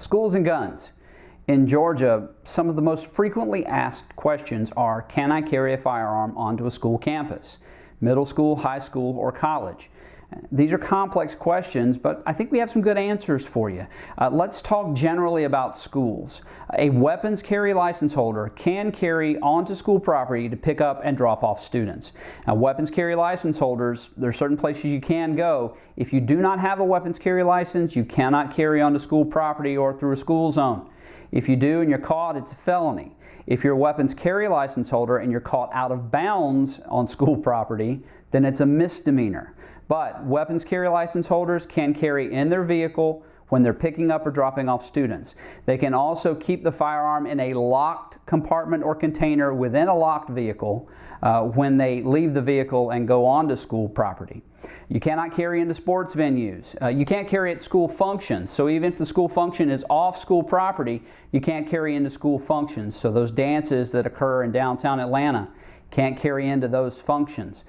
Schools and guns. In Georgia, some of the most frequently asked questions are, can I carry a firearm onto a school campus? Middle school, high school, or college? These are complex questions, but I think we have some good answers for you. Let's talk generally about schools. A weapons carry license holder can carry onto school property to pick up and drop off students. Now, weapons carry license holders, there are certain places you can go. If you do not have a weapons carry license, you cannot carry onto school property or through a school zone. If you do and you're caught, it's a felony. If you're a weapons carry license holder and you're caught out of bounds on school property, then it's a misdemeanor. But weapons carry license holders can carry in their vehicle when they're picking up or dropping off students. They can also keep the firearm in a locked compartment or container within a locked vehicle when they leave the vehicle and go onto school property. You cannot carry into sports venues. You can't carry at school functions. So even if the school function is off school property, you can't carry into school functions. So those dances that occur in downtown Atlanta, can't carry into those functions.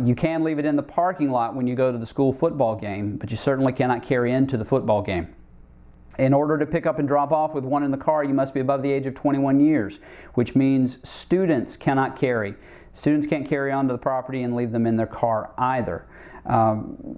You can leave it in the parking lot when you go to the school football game, but you certainly cannot carry into the football game. In order to pick up and drop off with one in the car, you must be above the age of 21 years, which means students cannot carry. Students can't carry onto the property and leave them in their car either.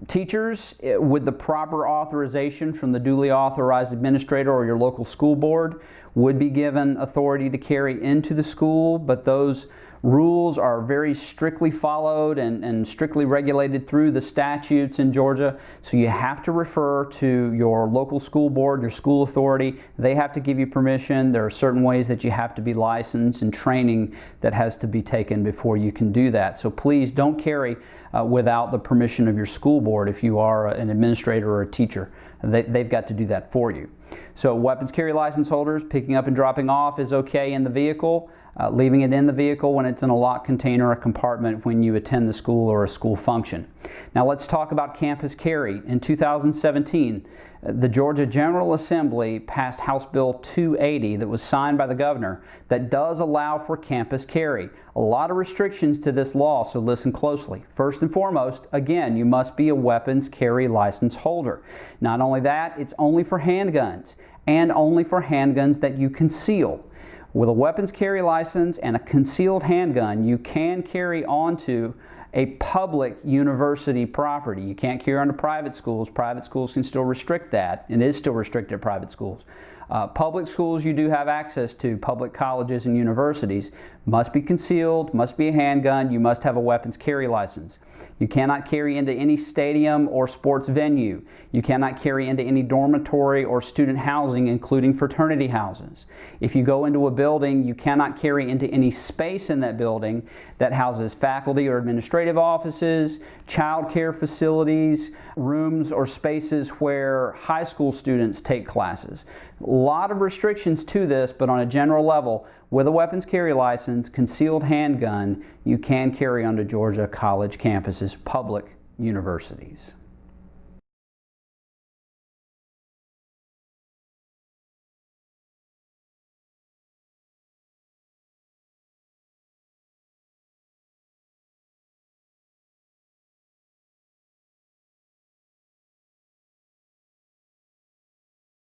Teachers, with the proper authorization from the duly authorized administrator or your local school board, would be given authority to carry into the school, but those rules are very strictly followed and strictly regulated through the statutes in Georgia. So you have to refer to your local school board, your school authority. They have to give you permission. There are certain ways that you have to be licensed and training that has to be taken before you can do that. So please don't carry without the permission of your school board if you are an administrator or a teacher. They've got to do that for you. So weapons carry license holders, picking up and dropping off is okay in the vehicle. Leaving it in the vehicle when it's in a locked container or compartment when you attend the school or a school function. Now let's talk about campus carry. In 2017, the Georgia General Assembly passed House Bill 280 that was signed by the governor that does allow for campus carry. A lot of restrictions to this law, so listen closely. First and foremost, again, you must be a weapons carry license holder. Not only that, it's only for handguns and only for handguns that you conceal. With a weapons carry license and a concealed handgun, you can carry onto a public university property. You can't carry onto private schools. Private schools can still restrict that, and is still restricted at private schools. Public schools you do have access to, public colleges and universities, must be concealed, must be a handgun, you must have a weapons carry license. You cannot carry into any stadium or sports venue. You cannot carry into any dormitory or student housing, including fraternity houses. If you go into a building, you cannot carry into any space in that building that houses faculty or administrative offices, child care facilities, rooms or spaces where high school students take classes. A lot of restrictions to this, but on a general level, with a weapons carry license, concealed handgun, you can carry onto Georgia college campuses, public universities.